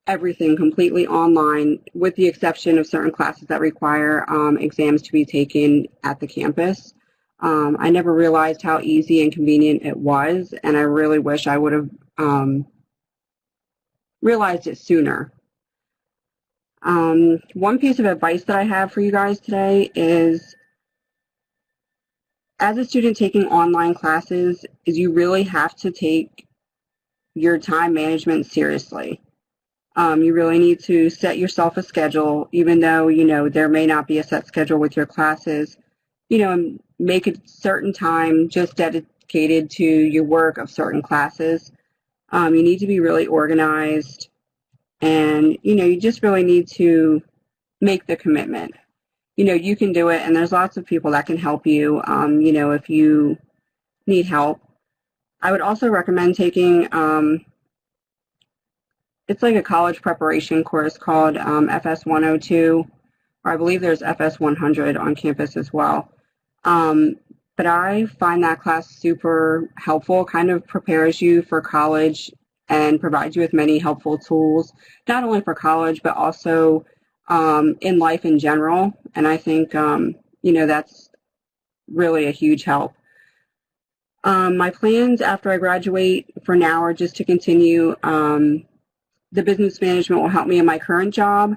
[SPEAKER 4] everything completely online, with the exception of certain classes that require exams to be taken at the campus. I never realized how easy and convenient it was, and I really wish I would have realized it sooner. One piece of advice that I have for you guys today is, as a student taking online classes, is you really have to take your time management seriously. You really need to set yourself a schedule, even though, there may not be a set schedule with your classes. And make a certain time just dedicated to your work of certain classes. You need to be really organized, and, you just really need to make the commitment. You can do it, and there's lots of people that can help you, if you need help. I would also recommend taking, it's like a college preparation course called FS 102, or I believe there's FS 100 on campus as well. But I find that class super helpful, kind of prepares you for college and provides you with many helpful tools, not only for college, but also in life in general. And I think, that's really a huge help. My plans after I graduate for now are just to continue. The business management will help me in my current job,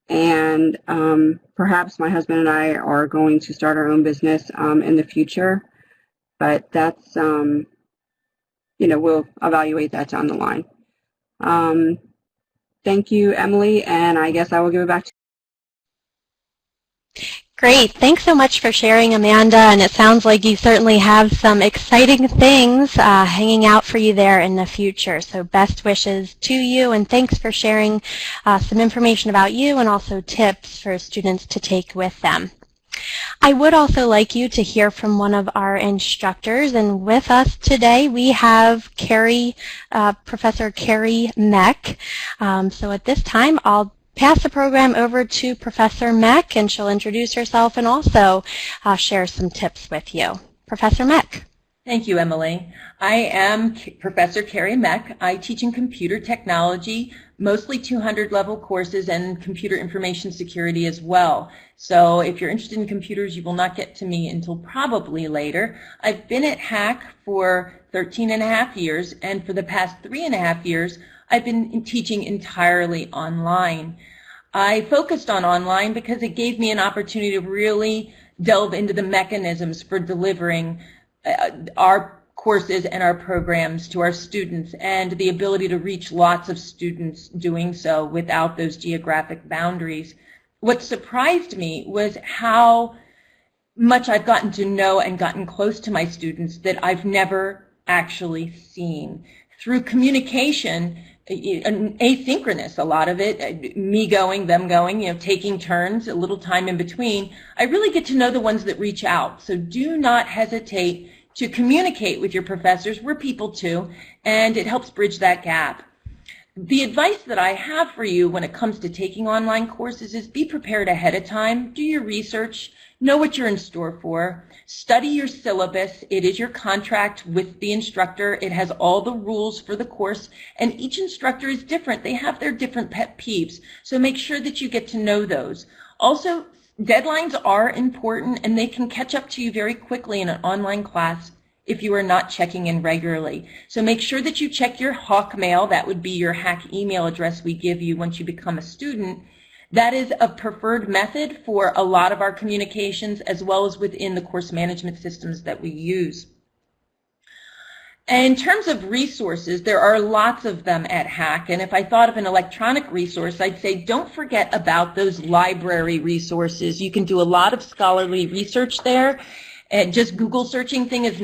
[SPEAKER 4] and perhaps my husband and I are going to start our own business in the future, but that's, we'll evaluate that down the line. Thank you, Emily, and I guess I will give it back to you.
[SPEAKER 1] Great. Thanks so much for sharing, Amanda, and it sounds like you certainly have some exciting things hanging out for you there in the future. So best wishes to you, and thanks for sharing some information about you and also tips for students to take with them. I would also like you to hear from one of our instructors, and with us today we have Kari, Professor Kari Meck. So at this time I'll pass the program over to Professor Meck, and she'll introduce herself and also share some tips with you. Professor Meck.
[SPEAKER 5] Thank you, Emily. I am Professor Kari Meck. I teach in computer technology, mostly 200-level courses, and computer information security as well. So if you're interested in computers, you will not get to me until probably later. I've been at HACC for 13.5 years, and for the past 3.5 years, I've been teaching entirely online. I focused on online because it gave me an opportunity to really delve into the mechanisms for delivering our courses and our programs to our students, and the ability to reach lots of students doing so without those geographic boundaries. What surprised me was how much I've gotten to know and gotten close to my students that I've never actually seen. Through communication, asynchronous, a lot of it, me going, them going, taking turns, a little time in between, I really get to know the ones that reach out. So do not hesitate to communicate with your professors. We're people too, and it helps bridge that gap. The advice that I have for you when it comes to taking online courses is be prepared ahead of time, do your research, know what you're in store for, study your syllabus. It is your contract with the instructor. It has all the rules for the course, and each instructor is different. They have their different pet peeves, so make sure that you get to know those. Also, deadlines are important, and they can catch up to you very quickly in an online class if you are not checking in regularly. So make sure that you check your HACC mail. That would be your HACC email address we give you once you become a student. That is a preferred method for a lot of our communications, as well as within the course management systems that we use. In terms of resources, there are lots of them at HACC, and if I thought of an electronic resource, I'd say don't forget about those library resources. You can do a lot of scholarly research there, and just Google searching things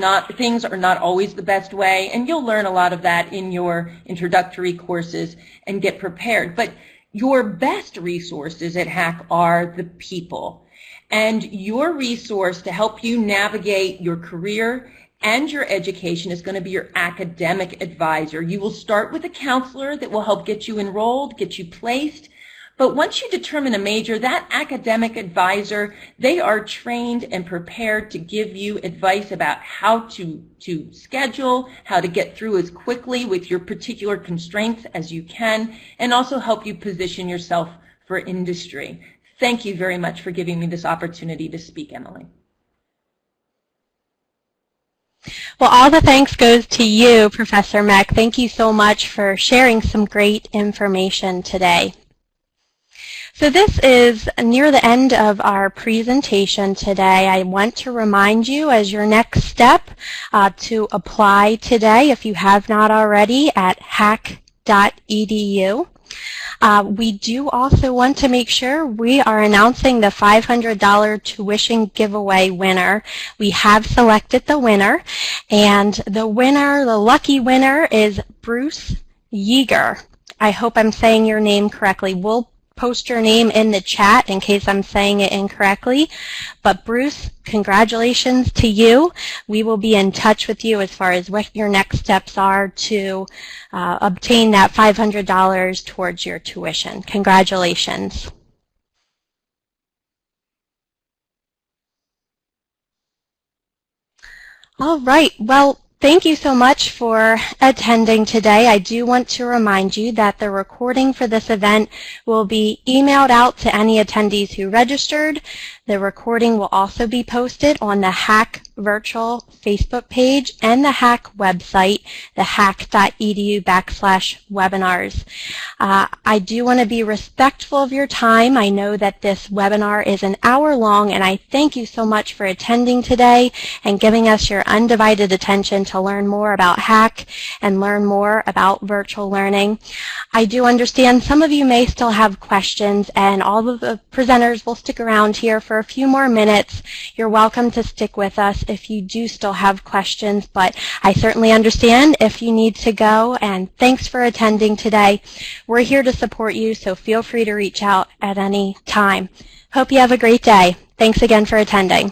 [SPEAKER 5] are not always the best way, and you'll learn a lot of that in your introductory courses and get prepared. But your best resources at HACC are the people. And your resource to help you navigate your career and your education is going to be your academic advisor. You will start with a counselor that will help get you enrolled, get you placed. But once you determine a major, that academic advisor, they are trained and prepared to give you advice about how to schedule, how to get through as quickly with your particular constraints as you can, and also help you position yourself for industry. Thank you very much for giving me this opportunity to speak, Emily.
[SPEAKER 1] Well, all the thanks goes to you, Professor Meck. Thank you so much for sharing some great information today. So this is near the end of our presentation today. I want to remind you as your next step to apply today, if you have not already, at HACC.edu. We do also want to make sure we are announcing the $500 tuition giveaway winner. We have selected the winner, and the lucky winner is Bruce Yeager. I hope I'm saying your name correctly. We'll post your name in the chat in case I'm saying it incorrectly. But Bruce, congratulations to you. We will be in touch with you as far as what your next steps are to obtain that $500 towards your tuition. Congratulations. All right. Well, thank you so much for attending today. I do want to remind you that the recording for this event will be emailed out to any attendees who registered. The recording will also be posted on the HACC virtual Facebook page and the HACC website, the hacc.edu/webinars. I do want to be respectful of your time. I know that this webinar is an hour long, and I thank you so much for attending today and giving us your undivided attention to learn more about HACC and learn more about virtual learning. I do understand some of you may still have questions, and all of the presenters will stick around here for a few more minutes. You're welcome to stick with us if you do still have questions, but I certainly understand if you need to go, and thanks for attending today. We're here to support you, so feel free to reach out at any time. Hope you have a great day. Thanks again for attending.